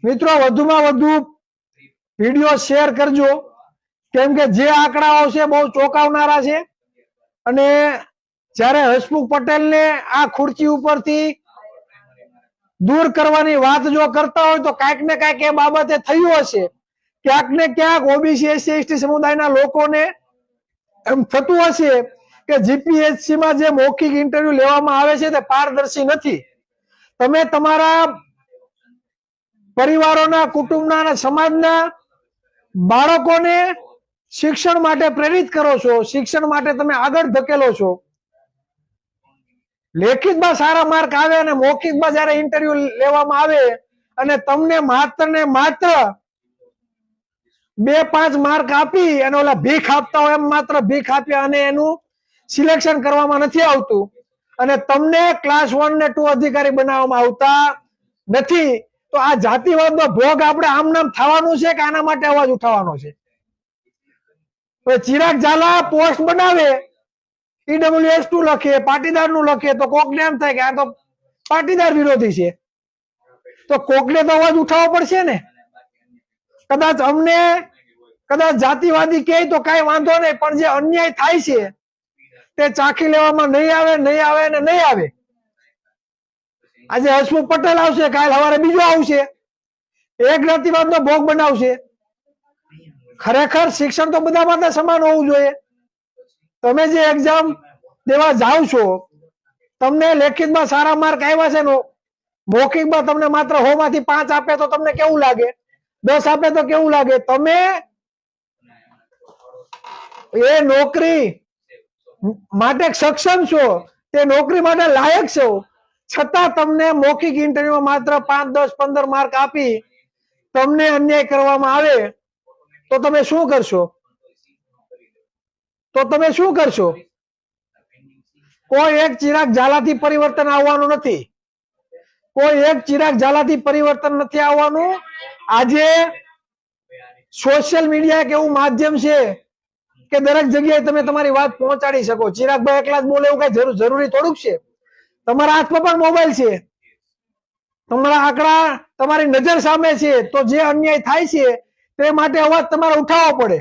મિત્રો વધુમાં વધુ વિડીયો શેર કરજો, કેમ કે જે આંકડાઓ છે બહુ ચોંકાવનારા છે અને જ્યારે હસમુખ પટેલને આ ખુરશી ઉપરથી દૂર કરવાની વાત જો કરતા હોય તો કાંઈક ને કાંઈક એ બાબતે થયું હશે. ક્યાંક ને ક્યાંક ઓબીસી એસસી એસટી સમુદાયના લોકોને એમ થતું હશે કે જીપીએસસી માં જે મૌખિક ઇન્ટરવ્યુ લેવામાં આવે છે તે પારદર્શી નથી. તમે તમારા પરિવારોના, કુટુંબના અને સમાજના બાળકોને શિક્ષણ માટે પ્રેરિત કરો છો, શિક્ષણ માટે તમે આગળ ધકેલો છો. લેખિતમાં સારા માર્ક આવે અને મૌખિકમાં જયારે ઇન્ટરવ્યુ લેવામાં આવે અને તમને માત્ર ને માત્ર 2-5 માર્ક આપી અને ઓલા ભીખ આપતા હોય એમ માત્ર ભીખ આપ્યા અને એનું સિલેક્શન કરવામાં નથી આવતું અને તમને ક્લાસ 1 ને 2 અધિકારી બનાવવામાં આવતા નથી, તો આ જાતિવાદનો ભોગ આપણે આમ નામ થવાનું છે કે આના માટે અવાજ ઉઠાવવાનો છે? ચિરાગ ઝાલા પોસ્ટ બનાવે, ઈડબ્લ્યુએસ નું લખે, પાટીદાર નું લખે, તો કોકને એમ થાય કે આ તો પાટીદાર વિરોધી છે, તો કોકને તો અવાજ ઉઠાવવો પડશે ને. કદાચ અમને કદાચ જાતિવાદી કહે તો કઈ વાંધો નહીં, પણ જે અન્યાય થાય છે તે ચાખી લેવામાં નહીં આવે, નહીં આવે ને નહીં આવે. આજે હસમુખ પટેલ આવશે, કાલ સવારે બીજો આવશે, એક જ્ઞાતિવાદનો ભોગ બનાવશે. ખરેખર શિક્ષણ તો બધા માટે સમાન હોવું જોઈએ. તમે જે એક્ઝામ દેવા જાઓ છો, તમને લેખિતમાં સારા માર્ક આવ્યા છે, મૌખિકમાં તમને માત્ર 100 માંથી 5 આપે તો તમને કેવું લાગે? 10 આપે તો કેવું લાગે? તમે એ નોકરી માટે સક્ષમ છો, તે નોકરી માટે લાયક છો, છતાં તમને મૌખિક ઇન્ટરવ્યુમાં માત્ર 5, 10, 15 માર્ક આપી તમને અન્યાય કરવામાં આવે તો તમે શું કરશો? કોઈ એક ચિરાગ ઝાલાથી પરિવર્તન આવવાનું નથી. કોઈ એક ચિરાગ ઝાલાથી પરિવર્તન નથી આવવાનું. આજે સોશિયલ મીડિયા એક એવું માધ્યમ છે કે દરેક જગ્યાએ તમે તમારી વાત પહોંચાડી શકો. ચિરાગભાઈ એકલા જ બોલે એવું કઈ જરૂરી થોડુંક છે? તમારા હાથમાં પણ મોબાઈલ છે, તમારા આંકડા તમારી નજર સામે છે, તો જે અન્યાય થાય છે તે માટે અવાજ તમારે ઉઠાવવો પડે.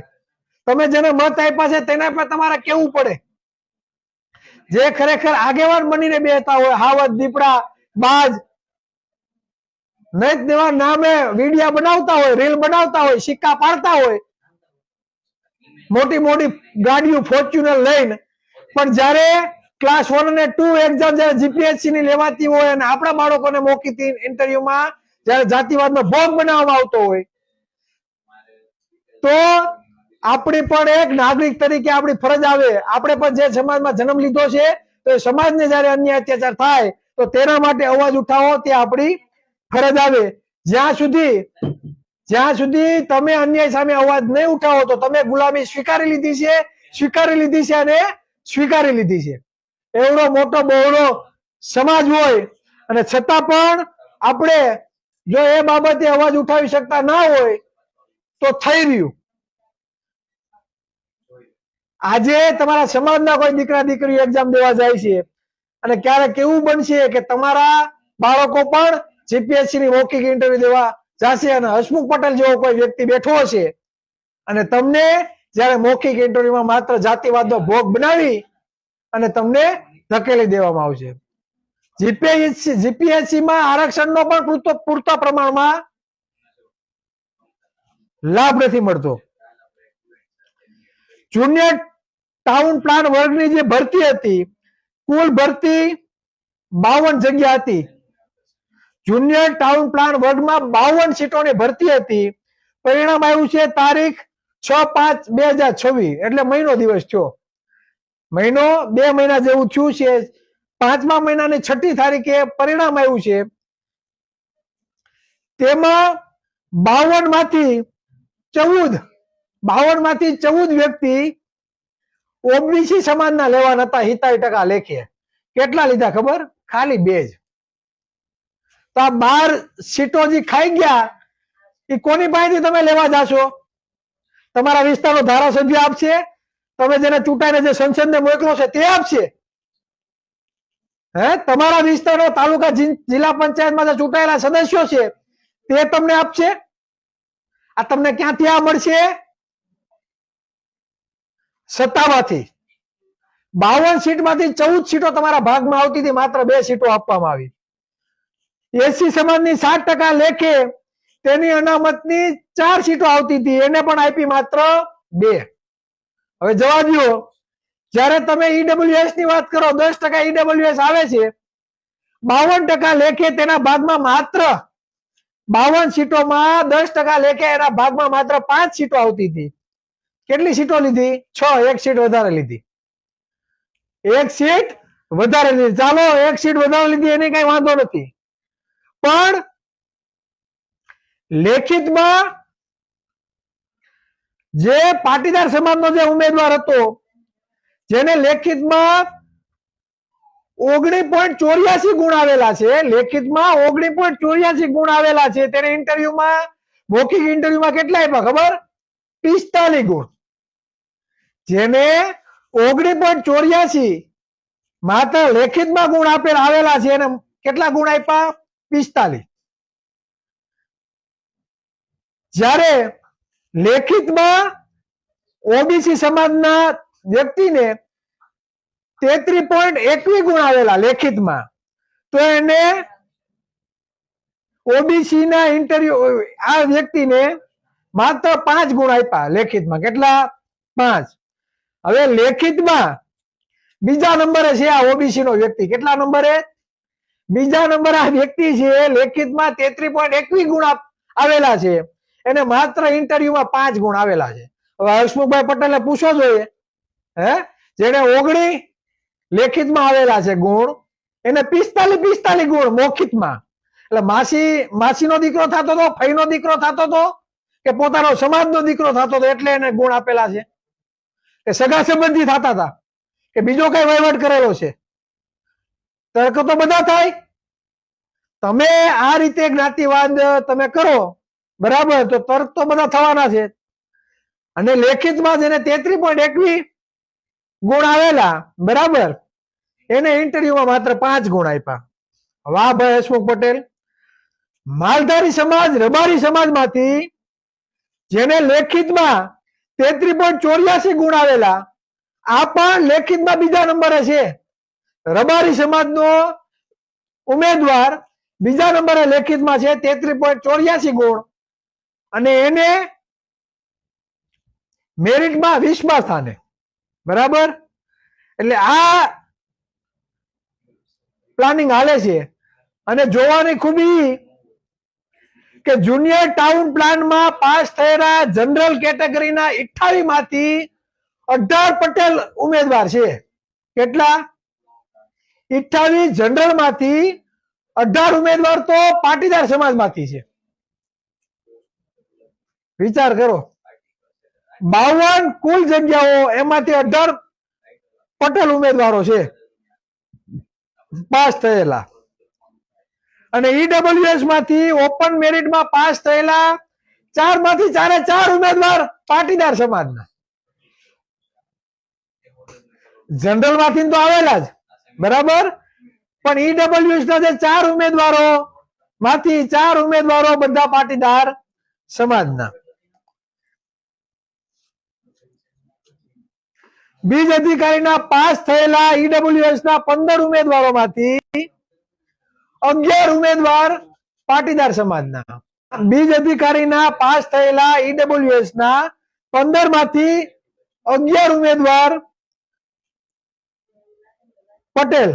તમે જેને મત આપ્યા છે તેના પર તમારે કેવું પડે. જે ખરેખર આગેવાન બનીને બેહતા હોય, હાવજ, દીપડા, બાજ, નૈત દેવા નામે વિડિયા બનાવતા હોય, રીલ બનાવતા હોય, સિક્કા પાડતા હોય, મોટી મોટી ગાડીઓ ફોર્ચ્યુનર લઈને, પણ જ્યારે ક્લાસ 1 અને 2 એક્ઝામ જયારે જીપીએસસી ની લેવાતી હોય અને આપણા બાળકોને મૌખિક ઇન્ટરવ્યુમાં જયારે જાતિવાદનો ભોગ બનાવવામાં આવતો હોય, તો આપણી પણ એક નાગરિક તરીકે આપણી ફરજ આવે. આપણે પણ જે સમાજમાં જન્મ લીધો છે તો એ સમાજને જયારે અન્યાય અત્યાચાર થાય તો તેના માટે અવાજ ઉઠાવો, તે આપણી ફરજ આવે. જ્યાં સુધી તમે અન્યાય સામે અવાજ નહીં ઉઠાવો તો તમે ગુલામી સ્વીકારી લીધી છે અને સ્વીકારી લીધી છે. એવડો મોટો બહોળો સમાજ હોય અને છતાં પણ આપણે જો એ બાબતે અવાજ ઉઠાવી શકતા ના હોય તો થઈ રહ્યું. આજે તમારા સમાજના કોઈ દીકરા દીકરીઓ એક્ઝામ દેવા જાય છે અને ક્યારેક એવું બનશે કે તમારા બાળકો પણ જીપીએસસી ની મૌખિક ઇન્ટરવ્યુ દેવા જશે અને હસમુખ પટેલ જેવો કોઈ વ્યક્તિ બેઠો હશે અને તમને જયારે મૌખિક ઇન્ટરવ્યુમાં માત્ર જાતિવાદનો ભોગ બનાવી અને તમને ધકેલી દેવામાં આવશે. જીપીએસસી માં આરક્ષણનો પણ પૂરતા પ્રમાણમાં લાભ નથી મળતો. જુનિયર ટાઉન પ્લાન વર્ગની જે ભરતી હતી, કુલ ભરતી 52 જગ્યા હતી. જુનિયર ટાઉન પ્લાન વર્ગમાં 52 સીટોની ભરતી હતી. પરિણામ આવ્યું છે તારીખ 6/5/2026, એટલે મહિનો દિવસ થયો, 2 મહિના જેવું થયું છે. 5મા મહિનાની 6ઠી તારીખે પરિણામ આવ્યું છે. તેમાં 52 માંથી 14 વ્યક્તિ ઓબીસી સમાજના લેવાના હતા. 70% લેખે કેટલા લીધા ખબર? ખાલી 2 જ. તો આ 12 સીટો જે ખાઈ ગયા એ કોની પાસેથી તમે લેવા જાશો? તમારા વિસ્તારનો ધારાસભ્ય આપશે? તમે જેને ચૂંટાઈને જે સંસદને મોકલો છે તે આપશે? તમારા વિસ્તારનો તાલુકા જિલ્લા પંચાયતમાં જે ચૂંટાયેલા સદસ્યો છે તે તમને આપશે. આ તમને ક્યાંથી આ મળશે? સત્તામાંથી. 52 સીટમાંથી 14 સીટો તમારા ભાગમાં આવતી હતી, માત્ર 2 સીટો આપવામાં આવી. એસી સમાજની 60% લેખે તેની અનામતની 4 સીટો આવતી હતી, એને પણ આપી માત્ર 2. હવે જવા દો, જ્યારે તમે ઈડબ્લ્યુએસ ની વાત કરો 10% ઈડબ્લ્યુએસ આવે છે, 52% લેખે તેના ભાગમાં માત્ર 52 સીટોમાં 10% લેખે એના ભાગમાં માત્ર 5 સીટો આવતી હતી. કેટલી સીટો લીધી? 6. 1 સીટ વધારે લીધી. 1 સીટ વધારે લીધી. ચાલો 1 સીટ વધારે લીધી એને કઈ વાંધો નથી, પણ લેખિતમાં જે પાટીદાર સમાજનો જે ઉમેદવાર હતો, જેને લેખિતમાં 19.84 ગુણ આવેલા છે, લેખિતમાં 19.84 ગુણ આવેલા છે, તેને ઇન્ટરવ્યુમાં, મૌખિક ઇન્ટરવ્યુમાં કેટલા આપ્યા ખબર? 45 ગુણ. જેને 19.84 માત્ર લેખિતમાં ગુણ આવેલા છે, એને કેટલા ગુણ આપ્યા? 45. જ્યારે લેખિતમાં ઓબીસી સમાજના વ્યક્તિને 33.21 ગુણ આવેલા લેખિતમાં, તો એને ઓબીસી ના ઇન્ટરવ્યુ આ વ્યક્તિને માત્ર 5 ગુણ આપ્યા લેખિતમાં. કેટલા? 5. હવે લેખિતમાં બીજા નંબરે છે આ ઓબીસી નો વ્યક્તિ. કેટલા નંબરે? બીજા નંબરે આ વ્યક્તિ છે. લેખિતમાં 33.21 ગુણ આવેલા છે, એને માત્ર ઇન્ટરવ્યુમાં 5 ગુણ આવેલા છે. હવે હર્ષમુખભાઈ પટેલને પૂછવો જોઈએ, જેને 19 લેખિતમાં આવેલા છે ગુણ, એને 45 ગુણ મૌખિકમાં. એટલે માસીનો દીકરો થતો હતો, ફઈનો દીકરો થતો હતો, કે પોતાનો સમાજનો દીકરો થતો હતો, એટલે એને ગુણ આપેલા છે. કે સગા સંબંધી થતા હતા, કે બીજો કઈ વહીવટ કરેલો છે? તર્ક તો બધા થાય. તમે આ રીતે જ્ઞાતિવાદ તમે કરો, બરાબર, તો તર્ક તો બધા થવાના છે. અને લેખિતમાં જેને 33.21 ગુણ આવેલા, બરાબર, એને ઇન્ટરવ્યુમાં માત્ર 5 ગુણ આપ્યા. વાહ ભાઈ હસમુખ પટેલ. માલધારી સમાજ, રબારી સમાજમાંથી જેને લેખિતમાં 33.84 ગુણ આવેલા, આ પણ લેખિતમાં બીજા નંબરે છે. રબારી સમાજનો ઉમેદવાર બીજા નંબરે લેખિતમાં છે, 33.84 ગુણ, અને એને મેરિટમાં 20મા સ્થાને. બરાબર. એટલે આ પ્લાનિંગ હાલે છે. અને જોવાની ખૂબી કે જુનિયર ટાઉન પ્લાનમાં પાસ થયેલા જનરલ કેટેગરીના 28 માંથી 18 પટેલ ઉમેદવાર છે. કેટલા? 28 જનરલ માંથી 18 ઉમેદવાર તો પાટીદાર સમાજમાંથી છે. વિચાર કરો, 52 કુલ જગ્યાઓ, એમાંથી 18 પટેલ ઉમેદવારો છે પાસ થયેલા. અને ઈડબ્લ્યુએસ માંથી ઓપન મેરિટમાં પાસ થયેલા 4 માંથી 4 ઉમેદવાર પાટીદાર સમાજના. જનરલ માંથી તો આવેલા જ, બરાબર, પણ ઈડબ્લ્યુએસ ના જે 4 ઉમેદવારો માંથી 4 ઉમેદવારો બધા પાટીદાર સમાજના. બીજ અધિકારીના પાસ થયેલા ઈડબ્લ્યુએસ ના 15 ઉમેદવારોમાંથી 11 ઉમેદવાર પાટીદાર સમાજના. બીજ અધિકારીના પાસ થયેલા ઈડબ્લ્યુએસ ના 15 માંથી 11 ઉમેદવાર પટેલ.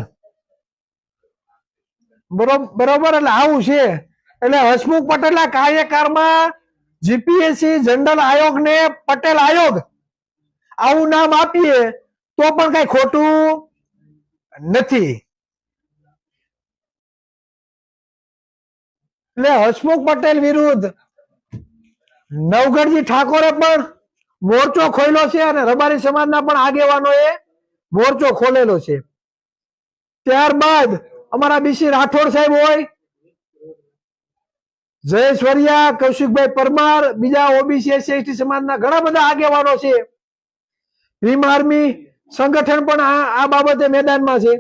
બરોબર. એટલે આવું છે. એટલે હસમુખ પટેલના કાર્યકાળમાં જીપીએસસી જનરલ આયોગને પટેલ આયોગ આવું નામ આપીએ તો પણ કઈ ખોટું નથી. એટલે હસમુખ પટેલ વિરુદ્ધ નવગઢજી ઠાકોરે પણ મોરચો ખોલ્યો છે, અને રબારી સમાજના પણ આગેવાનોએ મોરચો ખોલેલો છે. ત્યારબાદ અમારા બીસી રાઠોડ સાહેબ હોય, જયેશ વરિયા, કૌશિકભાઈ પરમાર, બીજા ઓબીસી એસસી સમાજના ઘણા બધા આગેવાનો છે. ભીમ આર્મી સંગઠન પણ આ બાબતે મેદાનમાં છે.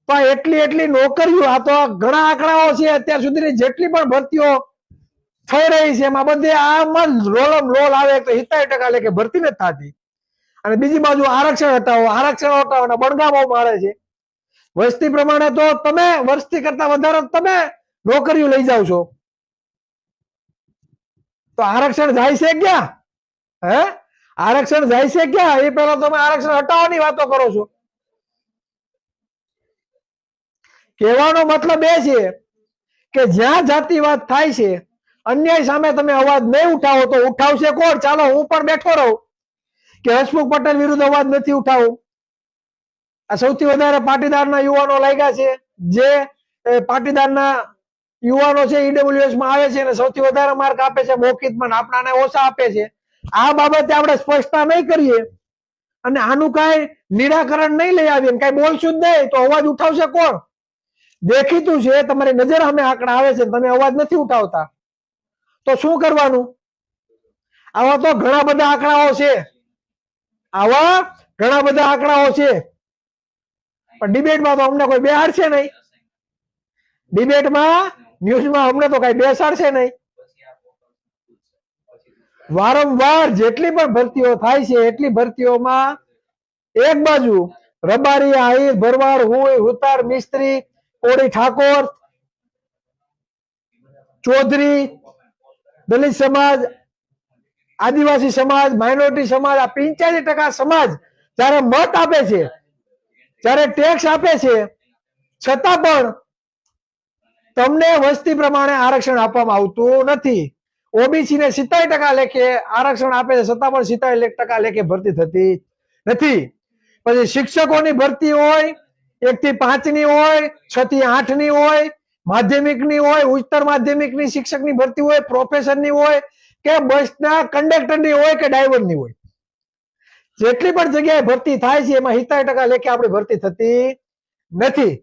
તો આ એટલી નોકરીઓ, આ તો ઘણા આંકડાઓ છે અત્યાર સુધીની જેટલી પણ ભરતીઓ થઈ રહી છે એમાં બધે આમાં રોલમ રોલ આવે તો 70% લે કે ભરતી નથી થતી. અને બીજી બાજુ આરક્ષણ હટાવવાના બણગામો મારે છે. વસ્તી પ્રમાણે તો તમે વસ્તી કરતા વધારે તમે નોકરીઓ લઈ જાવ છો, તો આરક્ષણ જાય છે ક્યાં? હે, આરક્ષણ જાય છે ક્યાં? એ પેલા તમે આરક્ષણ હટાવવાની વાતો કરો છો. કહેવાનો મતલબ એ છે કે જ્યાં જાતિવાદ થાય છે, અન્યાય સામે તમે અવાજ નહીં ઉઠાવો તો ઉઠાવશે કોણ? ચાલો હું પણ બેઠો રહું કે હસમુખ પટેલ વિરુદ્ધ અવાજ નથી ઉઠાવો. આ સૌથી વધારે પાટીદારના યુવાનો લાગ્યા છે, જે પાટીદારના યુવાનો છે ઈડબ્લ્યુએસ માં આવે છે અને સૌથી વધારે માર્ક આપે છે મૌખિકમાં, આપણાને ઓછા આપે છે. આ બાબતે આપણે સ્પષ્ટતા નહીં કરીએ અને આનું કાંઈ નિરાકરણ નહીં લઈ આવીએ, કાંઈ બોલશું જ નહીં તો અવાજ ઉઠાવશે કોણ? દેખીતું છે તમારી નજર સામે આંકડા આવે છે, તમે અવાજ નથી ઉઠાવતા તો શું કરવાનું? આવા તો ઘણા બધા આંકડાઓ છે, આવા ઘણા બધા આંકડાઓ છે, પણ ડિબેટમાં તો અમને કોઈ બેહાડશે નહીં. ડિબેટમાં ન્યૂઝમાં અમને તો કઈ બેસાડશે નહીં. વારંવાર જેટલી પણ ભરતીઓ થાય છે એટલી ભરતીઓમાં એક બાજુ રબારી, આહિર, ભરવાડ, હુઈ, હુતાર, મિસ્ત્રી, કોળી, ઠાકોર, ચૌધરી, દલિત સમાજ, આદિવાસી સમાજ, માઇનોરિટી સમાજ, આ 85% સમાજ જયારે મત આપે છે, જયારે ટેક્સ આપે છે, છતાં પણ તમને વસ્તી પ્રમાણે આરક્ષણ આપવામાં આવતું નથી. ઓબીસી ને 70% લેખે આરક્ષણ આપે છે, છતાં પણ 70% લેખે ભરતી થતી નથી. પછી શિક્ષકોની ભરતી હોય 1 થી 5 ની હોય, 6 થી 8 ની હોય, માધ્યમિકની હોય, ઉચ્ચતર માધ્યમિકની શિક્ષકની ભરતી હોય, પ્રોફેસરની હોય કે બસના કંડક્ટરની હોય કે ડ્રાઈવરની હોય, જેટલી પણ જગ્યાએ ભરતી થાય છે એમાં 70% લેખે આપણી ભરતી થતી નથી.